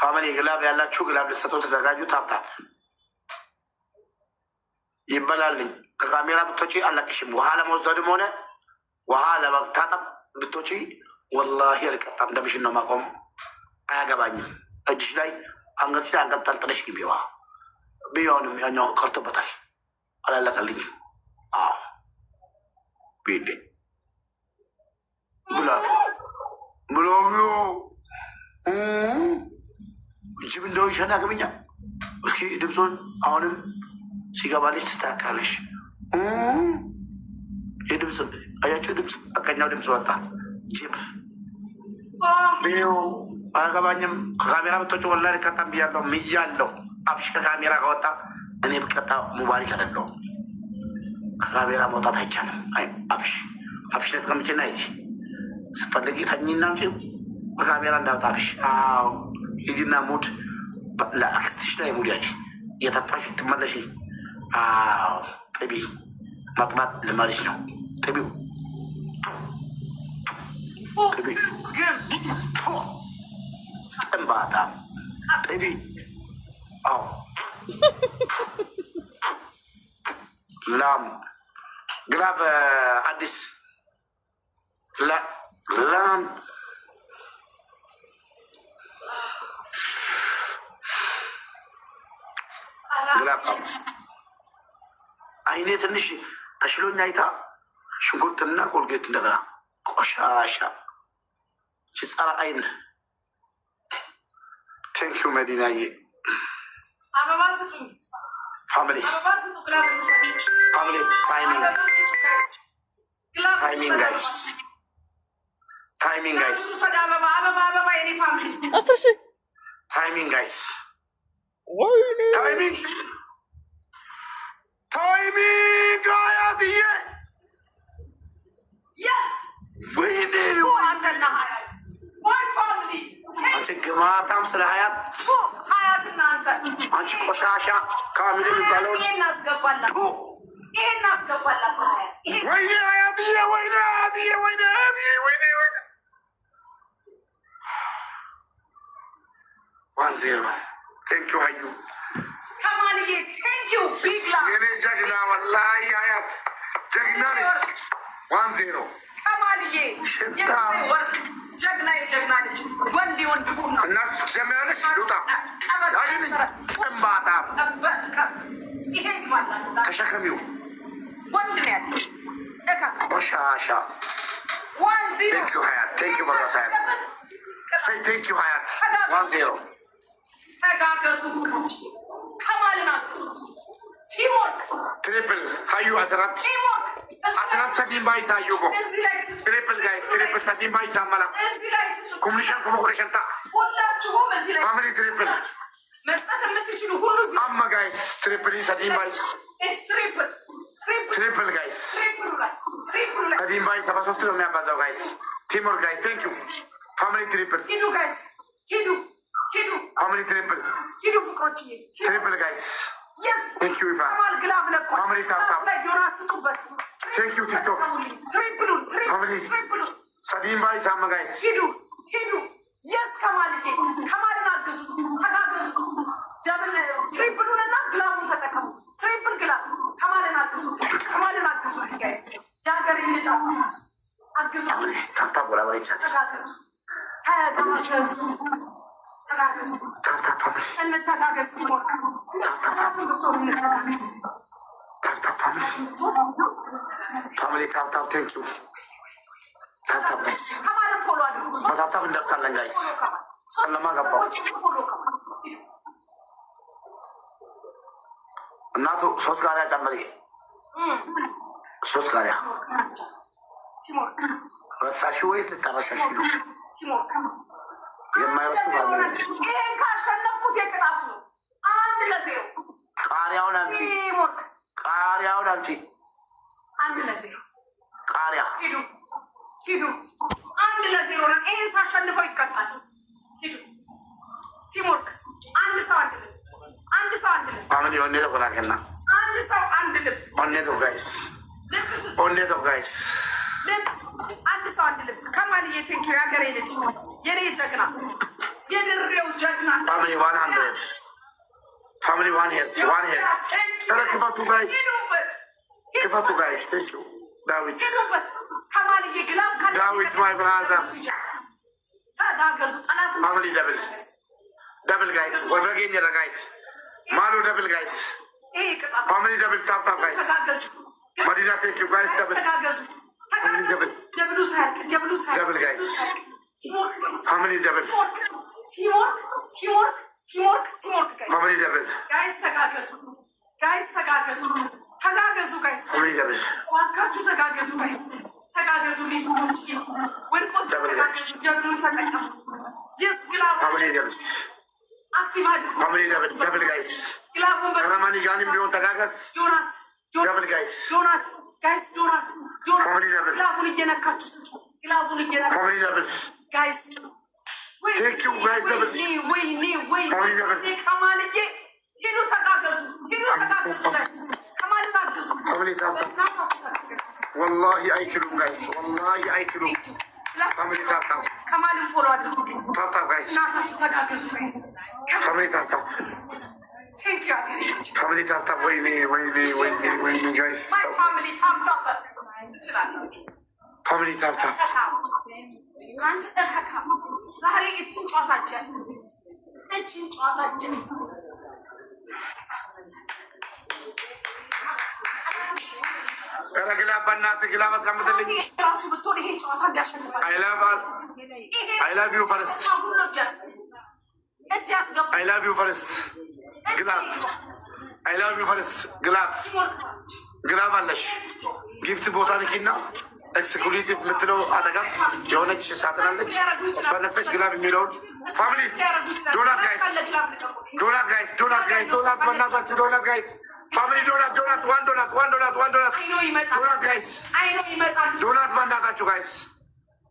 ፋሚሊ ግላብ ያላችሁ ግላብ ልትሰጡ ተዘጋጁ። ታብታብ ይበላልኝ። ከካሜራ ብትወጪ አለቅሽም። ውሃ ለመውሰድም ሆነ ውሃ ለመታጠብ ብትወጪ ወላሂ አልቀጣም። ደምሽን ነው ማቆም። አያገባኝም። እጅሽ ላይ አንገትሽ ላይ አንቀጠልጥለሽ ግቢ። ውሃ ብያውንም ያኛው ቀርቶበታል። አላለቀልኝም። አዎ ቤዴ ብሎ ጅብ እንደሆን ሸና ግብኛ። እስኪ ድምፁን አሁንም ሲገባልሽ ትስተካከለሽ። የድምፅ አያቸው ድምፅ በቀኛው ድምፅ ወጣ። ጅብ አያገባኝም። ከካሜራ ብቶች ወላ ልቀጣም ብያለሁ ምያለው። አፍሽ ከካሜራ ከወጣ እኔ ብቀጣ ሙባሪክ አይደለሁም። ከካሜራ መውጣት አይቻልም። አፍሽ ለስቀምጭና ይ ስፈልጊ ተኝና እንጂ ከካሜራ እንዳወጣ አፍሽ። አዎ ሂጂና ሙድ ለአክስትሽ ላይ ሙድ ያች እየተፋሽ ትመለሽ። አዎ ጥቢ ማጥባት ልማልሽ ነው። ጥቢው ጥንባታ ጥቢ። አዎ ላም ግላብ አዲስ ላም ግላብ አይኔ ትንሽ ተሽሎኝ አይታ ሽንኩርትና ኮልጌት እንደገና ቆሻሻ ጸረ አይን። ቴንኪዩ መዲናዬ። አበባ ስጡኝ ፋሚሊ ታይሚንግ ጋይስ ታይሚንግ ጋይስ ታይሚንግ አያትዬ ወይኔ አንቺ ግማታም ስለ ሀያት አንቺ ቆሻሻ ካሚል የሚባለው ወይኔ ሀያትዬ ወይኔ ሀያትዬ ወይኔ ወይኔ 1-0 ቴንኪው ሀዩ ከማልዬ ቴንኪው ቢግላ የኔ ጀግና ወላሂ ሀያት ጀግና ነሽ። 1-0 ከማልዬ ወርቅ ጀግና የጀግና ልጅ ወንድ ወንድ ቁና እና ጀምራለሽ ሉጣ ጥንባታ ይሄ ይግባላት ተሸከሚው ወንድ ነው ያሉት ቆሻሻ። 1-0 ቴንኪው ሀያት ቴንኪው በራስ ሀያት ሰይ ቴንኪው ሀያት 1-0 ተጋገዙ ፍቅሮች ከማልን አግዙት። ቲምወርክ ትሪፕል ሀዩ 14 ቲምወርክ 14 ሰዲን ባይሳ ዩጎ ትሪፕል ጋይስ ትሪፕል ሰዲን ባይሳ መላ ኩምሊሻን ኩምቁሬሽንታ ሁላችሁም እዚህ ላይ ፋሚሊ ትሪፕል መስጠት የምትችሉ ሁሉ አማ ጋይስ ትሪፕል ሰዲን ባይሳ ትሪፕል ጋይስ ሰዲን ባይሳ በሶስት ነው የሚያባዛው ጋይስ። ቲምወርክ ጋይስ ቴንክ ዩ ፋሚሊ ትሪፕል ሂዱ ጋይስ ሂዱ ፋሚሊ ትሪፕል ሂዱ ፍቅሮች ትሪፕል ጋይስ ቴንክ ዩ ኢፋ ከማል ግላብ ለቆ ፋሚሊ ታፕታፕ ላይ ዮናስ ስጡበት። ቴንክ ዩ ቲክቶክ ትሪፕሉን ሰዲን ባይሳ አማ ጋይስ ሂዱ የስ ከማልዬ ከማልን አግዙት። ተጋገዙ። ደብል ትሪፕሉን እና ግላቡን ተጠቀሙ። ትሪፕል ግላብ ከማልን አግዙ። ጋይስ የሀገሬ ልጅ አግዙት። ተጋገዙ። እንተጋገዝ። ቲሞርክ ብትሆኑ እንተጋገዝ። ከማልን ፎሎ አድርጉ። በታብታብ እንደርሳለን ጋይስ። ጨለማ ገባው እናቱ 3 ቃሪያ ጨምሪ። 3 ቃሪያ ቲሞርክ ረሳሽ ወይስ ልታረሻሽ ነው? ቲሞርክ የማይረሱ ይሄን ካሸነፍኩት የቅጣት ነው። 1-0 ቃሪያውን አምጪ። ቲሞርክ ቃሪያውን አምጪ። 1-0 ቃሪያ ሂዱ 1-0 ነው። ይሄን ሳሸንፈው ይቀጣል። ሂዱ ቲሞርክ አንድ ሰው አንድ ልብ ፋሚሊ ኦኔቶ ኮላከና አንድ ሰው አንድ ልብ ኦኔቶ ጋይስ ልብ አንድ ሰው አንድ ልብ። ከማልዬ ቴንኪው የሀገሬ ልጅ የኔ ጀግና የድሬው ጀግና ፋሚሊ 100 ፋሚሊ 1 ክፈቱ ጋይስ ክፈቱ ጋይስ ዳዊት ከማልዬ ግላብ ዳዊት ማይ ብራዘር ተጋገዙ ጠላት ፋሚሊ ደብል ጋይስ ወረገኝ ጋይስ ማሉ ደብል ጋይስ ፋሚሊ ደብል ታፕ ጋይስ ማዲና ቴክ ዩ ጋይስ ደብል ደብል ጋይስ ፋሚሊ ደብል ቲምወርክ ጋይስ ፋሚሊ ደብል ጋይስ ተጋገዙ ጋይስ ተጋገዙ ጋይስ ዋካቹ ተጋገዙ ጋይስ ተጋገዙ ሊፍቆች ወርቆች ተጋገዙ ደብሉን ተጠቀሙ ይስ ግላብ ፋሚሊ ደብል አክቲቭ አድርጉ ፋሚሊ ደብል ጋይስ ግላቡን ከረማኒ ጋንም ቢሆን ተጋገዝ ጆናት ደብል ጋይስ ጋይስ ጆናት ግላቡን እየነካችሁ ስጡ ግላቡን እየነካችሁ ፋሚሊ ደብል ጋይስ ቴክ ዩ ጋይስ ደብል ወይ ከማልዬ ሄዱ ተጋገዙ ጋይስ ከማልን አግዙ ፋሚሊ ታፕ ወላሂ አይችሉም ጋይስ ወላሂ አይችሉም ፋሚሊ ታፕ ከማልን ፎሎ አድርጉልኝ ታፕ ጋይስ እናታችሁ ተጋገዙ ጋይስ ፋሚሊ ታፕ ቴንክ ዩ አገሬች ፋሚሊ ታፕ ወይኔ ጋይስ ፋሚሊ ታፕ ትችላላችሁ ፋሚሊ ታፕ አንተ እከካ ዛሬ እችን ጨዋታ አጃስነች እችን ጨዋታ አጃስ ግላብ በእናትህ ግላብ አስቀምጥልኝ ራሱ ብትሆን ይሄን ጨዋታ እንዲያሸንፋል I love you first እጅ ያስገባ I love you first ግላብ I love you first ግላብ አለሽ ጊፍት ቦታ ልኪና ኤክስክሉቲቭ የምትለው አጠገብ የሆነች ሳጥናለች ፈነፈች ግላብ የሚለውን ፋሚሊ ዶናት ጋይስ በእናታችሁ ዶናት ጋይስ ፋሚሊ ዶናት ዋን ዶናት ዶናት ጋይስ ዶናት በእናታችሁ ጋይስ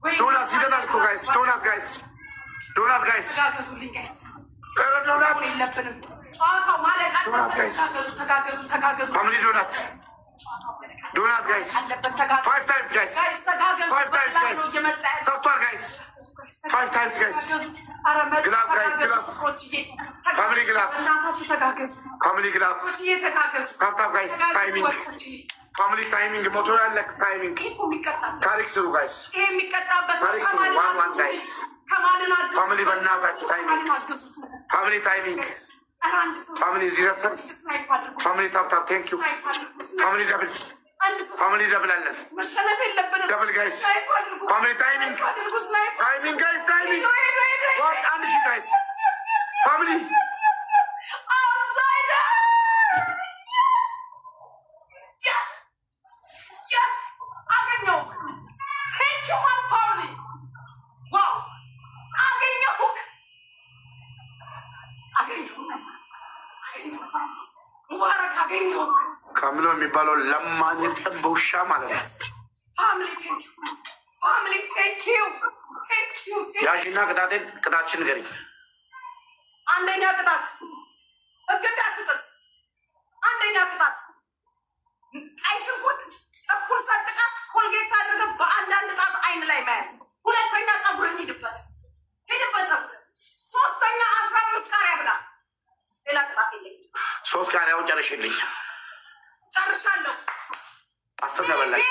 ዶናት ሲደናል እኮ ጋይስ ዶናት ጋይስ ዶናት የለብንም ጨዋታው ማለቃ ተጋገዙ ፋሚሊ ዶናት ጋይስ 5 times ጋይስ 5 times ጋይስ ሰጥቷል ጋይስ 5 times ጋይስ ግላብ ጋይስ ግላብ ፋሚሊ ግላብ እናታችሁ ተጋገዙ ፋሚሊ ግላብ ተጋገዙ ታፕ ጋይስ ታይሚንግ ፋሚሊ ታይሚንግ ሞቶ ያለ ታይሚንግ ታሪክ ስሩ ጋይስ ይሄ የሚቀጣበት ዋን ጋይስ ፋሚሊ በእናታችሁ ታይሚንግ ፋሚሊ ታይሚንግ ፋሚሊ ዚረሰን ፋሚሊ ታፕ ቴንክ ዩ ፋሚሊ ደብል አለን መሸነፍ የለብንም ደብል ጋይስ ፋሚሊ ታይሚንግ ጋይስ ታይሚንግ አንድ ሺህ ጋይስ ፋሚሊ ካምሎ የሚባለው ለማኝ ጠብ ውሻ ማለት ነው። ያሽና ቅጣችን ንገሪኝ። አንደኛ ቅጣት ህግ እንዳትጥስ። አንደኛ ቅጣት ቀይ ሽንኩርት እኩል ሰጥቃት ኮልጌት አድርገህ በአንዳንድ ጣት አይን ላይ መያዝ። ሁለተኛ ፀጉርህን ሂድበት ፀጉር። ሶስተኛ 15 ቃሪያ ብላ። ሌላ ቅጣት የለኝም። 3 ቃሪያውን ጨርሻለሁ። 10 ተበላሽ።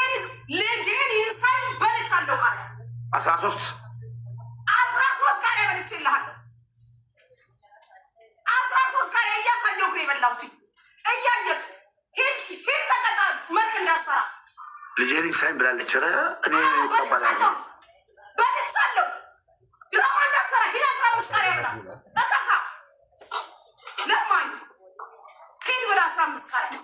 ልጄን ይንሳኝ በልቻለሁ። ቃሪያ 13 ቃሪያ በልቼልሃለሁ። 13 ቃሪያ እያሳየሁ ነው የበላሁት። እያየክ ሂድ ተቀጣ። መልክ እንዳሰራ ልጄን ይንሳኝ ብላለች። እኔ ይቀበላለሁ። በልቻለሁ። ድራማ እንዳትሰራ ሂድ። 15 ቃሪያ ብላ እካካ ለማኝ ሂድ ብላ 15 ቃሪያ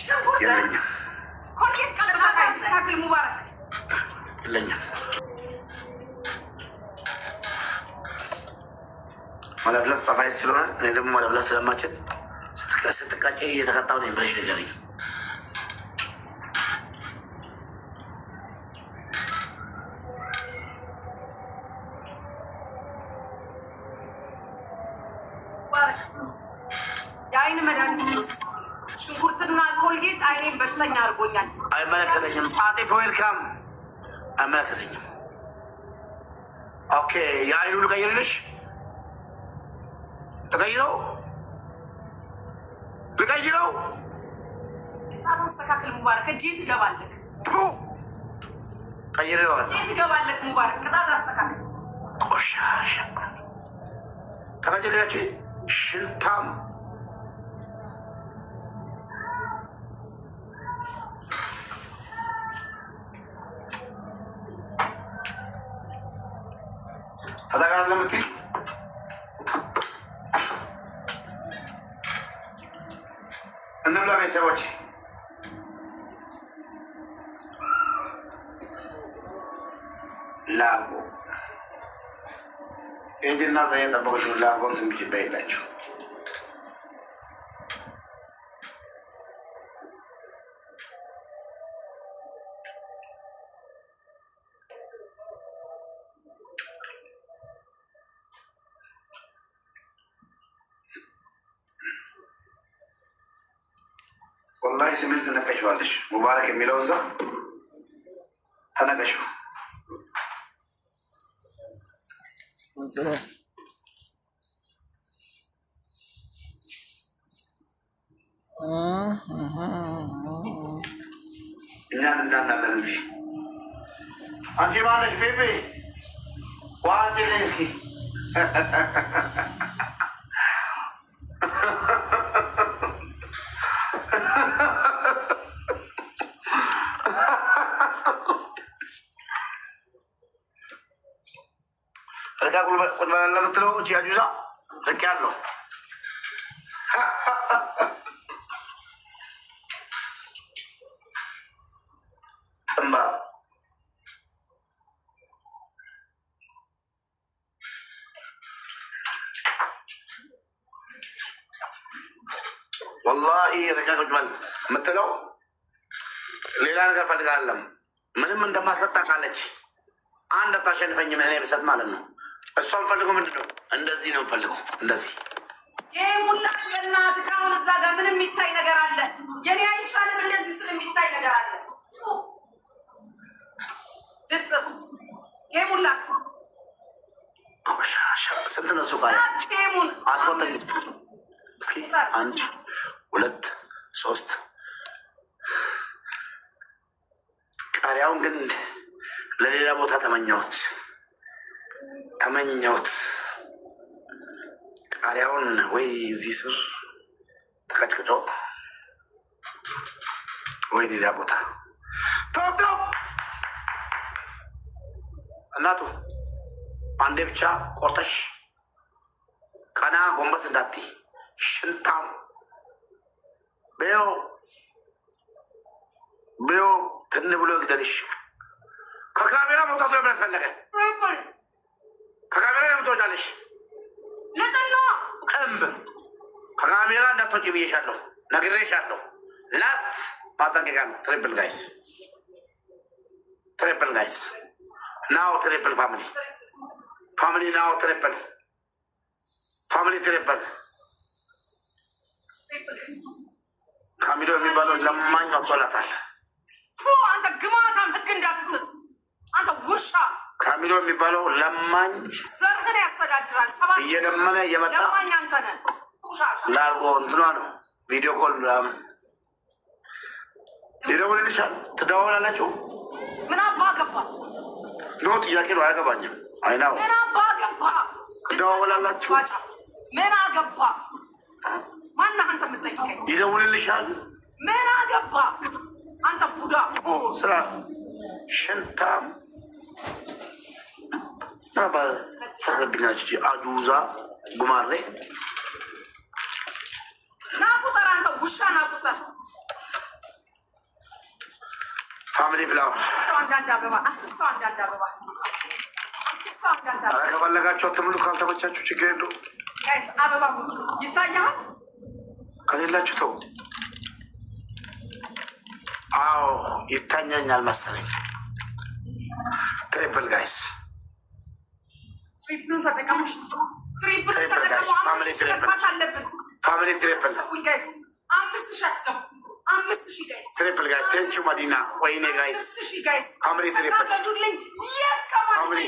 ሽንኩርት ኮልጌት ቀለብላ ካይስተካክል ሙባረክ የለኝም። መለብለት ጸባይ ስለሆነ እኔ ደግሞ መለብለት ስለማችል ስትቃጭ እየተቀጣሁ ነው ብለሽ ንገሪኝ። የአይን መድኃኒት ሽንኩርትና ኮልጌት አይኔን በሽተኛ አድርጎኛል። አይመለከተኝም። ጣጤፍ ዌልካም አይመለከተኝም። ኦኬ የአይኑ ልቀይርልሽ፣ ልቀይረው አስተካክል። ሙባረክ እጄ ትገባለህ። ቀይሬዋለሁ። እጄ ትገባለህ። ሙባረክ ቅጣት አስተካክል። ቆሻሻ ተቀጅልያች ሽንታም ተጠቃለ ምትይ እንብላ ቤተሰቦች። ላርጎ ኤጅና ዛ የጠበቁች ላርጎን ትንቢጅባ የላቸው ወላሂ ስሜን ትነቀሸዋለሽ። ሙባረክ የሚለው እዛ ተነቀሸው። እኛ እንዝናናለን እዚህ። አንቺ ማለሽ ቤቤ ዋንጭ ልኝ እስኪ ቁልበላ ለምትለው እቺ አጁዛ ልክ ያለው ጥንባ ወላሂ ረካ ቁልበል የምትለው ሌላ ነገር ፈልጋለም። ምንም እንደማሰጣ ካለች አንድ አታሸንፈኝም እኔ ብሰጥ ማለት ነው። እሷን ፈልገው ምንድን ነው እንደዚህ ነው ፈልገው እንደዚህ ይህ ሙላ በእናትህ ከአሁን እዛ ጋር ምንም የሚታይ ነገር አለ። የኔ አይሻልም እንደዚህ ስል የሚታይ ነገር አለ። ልጥፍ ይህ ሙላ ቆሻሻ ስንት ነው ሱቃ ቴሙን አስቆጠኝ እስኪ 1 2 3 ቃሪያውን ግን ለሌላ ቦታ ተመኘሁት ቃሪያውን ወይ እዚህ ስር ተቀጭቅጮ ወይ ሌላ ቦታ ቶፕ እናቱ አንዴ ብቻ ቆርጠሽ ቀና ጎንበስ እንዳትይ ሽንታም ቤዮ ትን ብሎ ይግደልሽ። ከካሜራ መውጣቱ ለምን አስፈለገ? ከካሜራ ለምትወጫለሽ? ልጥና እምብ ከካሜራ እንዳትወጪ ብዬሻለሁ፣ ነግሬሻለሁ። ላስት ማስጠንቀቂያ ነው። ትሪፕል ጋይስ ናው ትሪፕል ፋሚሊ ናው ትሪፕል ካሚሎ የሚባለው ለማኝ ወጥቶላታል። አንተ ግማታም ህግ እንዳትጥስ አንተ ውሻ። ካሚሎ የሚባለው ለማኝ ዘርህን ያስተዳድራል። ሰባት እየለመነ እየመጣ ለማኝ አንተ ነህ። ቁሻሻ ላርጎ እንትኗ ነው። ቪዲዮ ኮል ይደውልልሻል። ትደዋወላላችሁ። ምን አባ ገባ ኖ ጥያቄ ነው። አያገባኝም። አይናው ምን አባ ገባ ትደዋወላላችሁ። ምን አገባ ማነህ አንተ የምትጠይቀኝ? ይደውልልሻል። ምን አገባ አንተ ቡዳ ስራ ሽንታም ሰረብኛች አጁዛ ጉማሬ ናቁጠር አንተ ውሻ ናቁጠር። ፋሚሊ ፍላወር አንዳንድ አበባ 10 ሰው አንዳንድ አበባ ከፈለጋቸው ትምሉ፣ ካልተመቻችሁ ችግር የለውም። ጋይስ አበባ ይታያል። ከሌላችሁ ተው። አዎ ይታኛኛል መሰለኝ። ትሪፕል ጋይስ ትሪፕሉን ተጠቀሙሽ። ትሪፕል ተጠቀሙ። ፋሚሊ ትሪፕል ጋይስ 5000 አስገቡ። 5,000 ጋይስ ትሪፕል ጋይስ ቴንኪው መዲና ወይኔ ጋይስ 5,000 ጋይስ አምሪ ትሪፕል ገዙልኝ። የስ ከማሪ